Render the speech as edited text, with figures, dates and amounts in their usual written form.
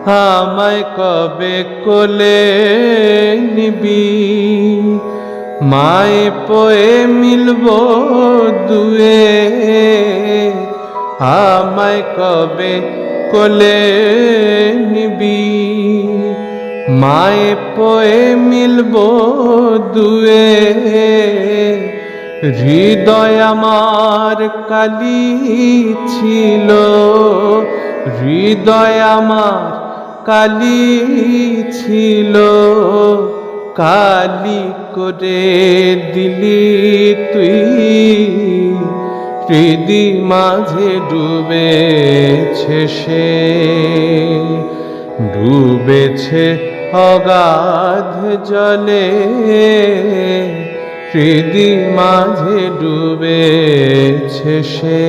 আমায় কবে কোলে নিবি, মায়ে পয়ে মিলব দুয়ে। আমায় কবে কোলে নিবি, মায়ে পয়ে মিলব দুয়ে। হৃদয় আমার কালি ছিল, হৃদয় আমার কালি ছিল, কালি করে দিলি তুই। হৃদি মাঝে ডুবেছে সে, ডুবেছে অগাধ জলে। হৃদি মাঝে ডুবেছে সে।